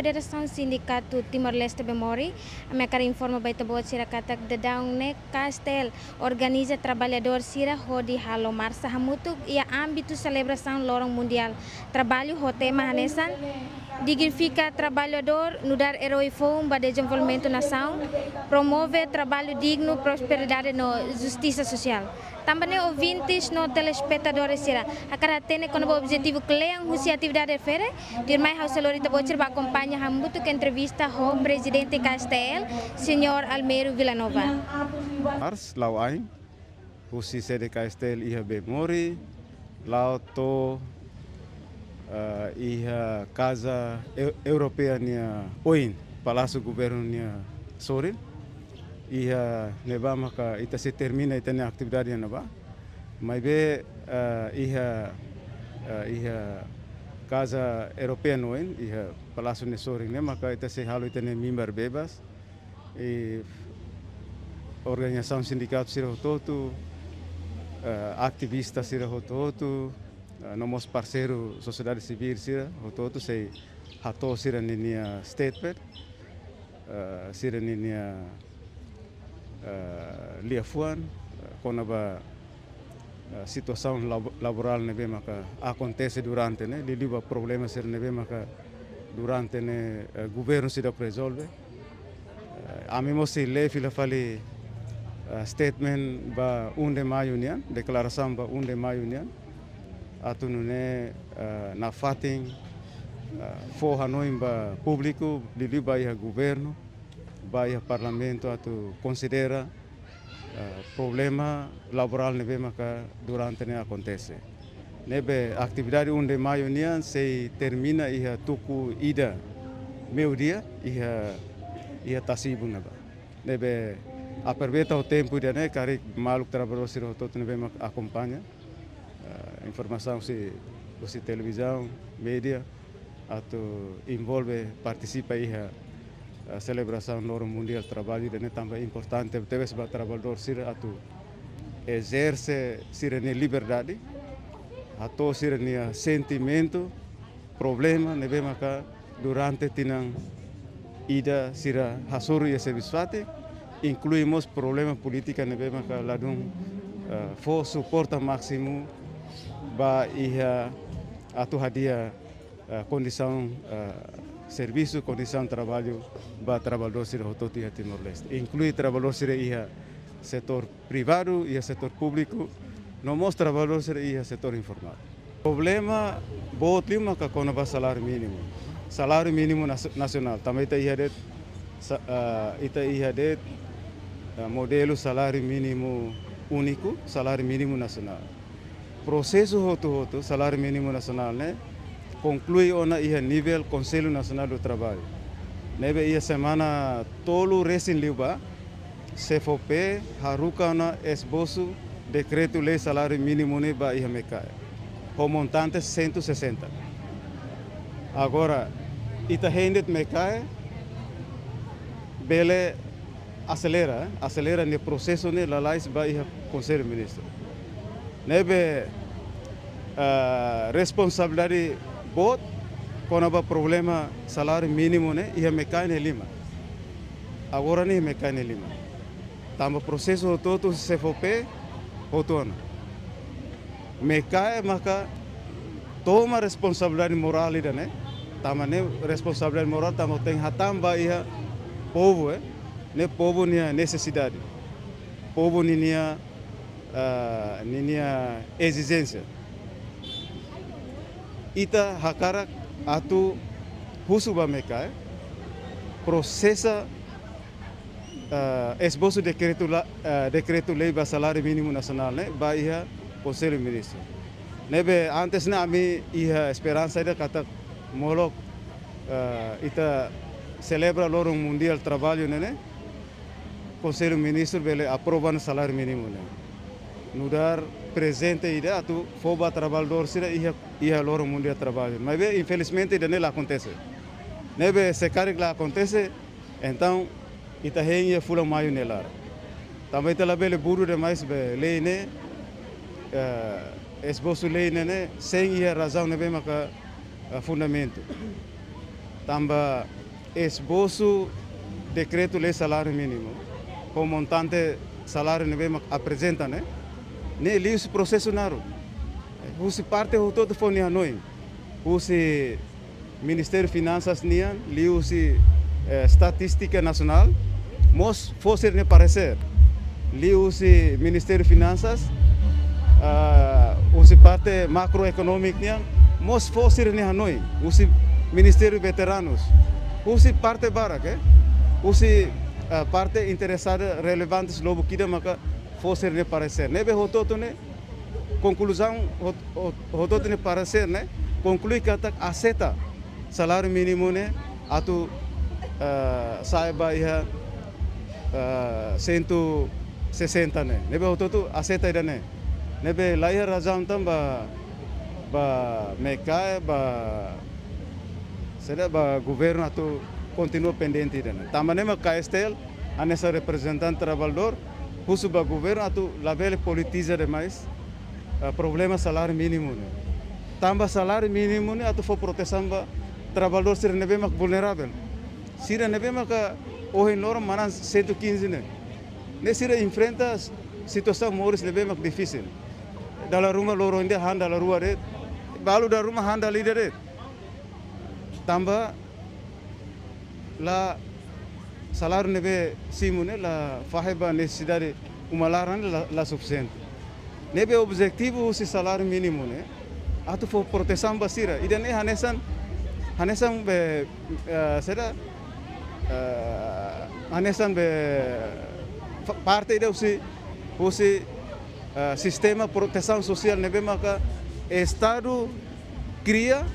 Federação Sindicato Timor-Leste Bemori, a minha cara informa baita boa sira katak de down ne Castel organiza trabalhador sira hodi halo marsa hamutuk ia âmbito celebração lorong mundial trabalho ho tema hanesan dignifica trabalhador no dar herói fom para desenvolvimento nação promove trabalho digno prosperidade no justiça social. Também ouvintes no telespectadores será a caratene com o objetivo claro a atividade fere dir mai hausa lorita botir ba acompanha hamutu que entrevista ho presidente Castel senhor Almeiro Villanova. Mars lau aing husi sede Castel iha Bemori lau to iha casa europeia nia oin Palácio Governo nia Sorin iha neba maka ita se termina ita ne atividade neba mas be iha casa europeia noin iha Palácio nia Sorin ne maka ita se halu ita ne mimbar bebas e organização sindicato sira hototu ativista sira hototu nomos parceiro sociedade civil sira hototu sei hato sira ninia statement sira ninia liafuan quando a situação laboral nebe maka acontece durante né liba problema ser nebe maka durante né governo se dá resolve a mim se lê fila fali statement ba 1 de maio nian declaração ba 1 de maio nian atunu né na fatin for hanoi ba público liba ia governo vai ao parlamento atu considera problema laboral nebe maka durante ne acontece nebe atividade 1 de maio nian se termina ia tuku ida meu dia ia tasibu nebe aproveita o tempo de né cari maluco trabalhador se todo nebe maka acompanha informação se televisão mídia atu envolve participa ia a celebração do Mundial do Trabalho é também importante, deve ser para o trabalhador ser atu exerce ser a liberdade, atu ser a sentimento, problema nebe maka durante tinang ida sira hasuru e serviçate, incluímos problema política nebe maka ladung for suporta máximo ba ia atu hadia condição serviço, condição de trabalho para trabalhador sira hototi a Timor-Leste. Inclui trabalhador sira ia setor privado e setor público, não mostra trabalhador sira ia setor informal. Problema bot lima ka kono ba salário mínimo nacional. Também ita ia det modelo salário mínimo único, salário mínimo nacional. Processo hoto salário mínimo nacional né conclui ona ia nível Conselho Nacional do Trabalho. Nebe ia semana tolo recém liba CFOP haruka ona esboço decreto lei salário mínimo ne ba ia mecai. O montante 160. Agora ita hendet mecai bele acelera ne processo ne lalais ba ia Conselho Ministro. Nebe responsabilidade bot quando há problema salário mínimo né ia mecai ne lima agora nem mecai ne lima tamba processo todo se fope otona mecai maka toma responsabilidade moral ida né tama ne responsabilidade moral tama tem hatamba ia povo né povo nia necessidade povo nia exigência ita hakara atu husuba mecai processa esboço decreto lei ba salário mínimo nacional né ba ia Conselho Ministro nebe antes na ami ia esperança ida kata molok ita celebra lorong mundial trabalho né Conselho Ministro bele aprova salário mínimo né nudar presente ida atu foba trabalhador sira ia loro mundial trabalho mas infelizmente ainda não acontece nebe se carga acontece então ita ia fula maio nelar também tá bele buru demais be lei né esboço lei né sem ia razão nebe maka fundamento tamba esboço decreto-lei salário mínimo, com montante salário nebe apresenta, né? Ne li esse processo naro. Usi parte o todo foi hanoi. Usi Ministério de Finanças nian, li usi Estatística Nacional, mos fosse ne parecer. Li usi Ministério de Finanças, usi parte macroeconômica nian, mos fosse ne hanoi. Usi Ministério de Veteranos, usi parte barak, usi parte interessada relevantes lobo kida maka fosse ne parecer. Nebe hototo ne conclusão hototo ne parecer ne conclui que aceita salário mínimo ne atu saiba ia 160 ne. Nebe hototo aceita ida ne. Nebe laia razão tamba ba mekai ba será ba governo atu continua pendente ida ne. Tamanema KSTL anessa representante trabalhador husu ba governo atu labele politiza demais problema salário mínimo ne. Tamba salário mínimo ne atu for proteção ba trabalhador ser nebe mak vulnerável. Sira nebe mak hoje norma manan 115 ne. Ne sira enfrenta situação moris nebe mak difícil. Dala rumah loro inde handa la rua red. Balu da rumah handa lider red. Tamba la salário nebe simune la faiba necessidade umalaran la suficiente. Nebe objetivo usi salário mínimo ne atu for proteção basira. Ida ne hanesan be será hanesan be parte ida usi sistema proteção social nebe maka estado cria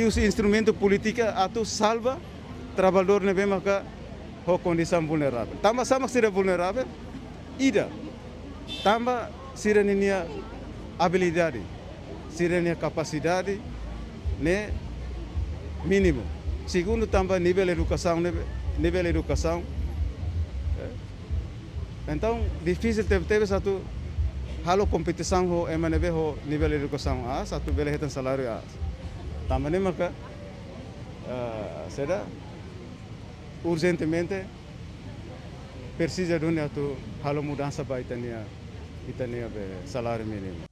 usi instrumento política atu salva trabalhador nebe maka ho condição vulnerável. Tamba sama sira vulnerável ida tamba sira ninia habilidade, sira ninia capacidade ne mínimo. Segundo tamba nível educação. Então difícil teve satu halo competição ho emanebe ho nível educação a satu bele hetan salário a. Tamba ne maka será urgentemente precisa de halo mudança para itania be salário mínimo.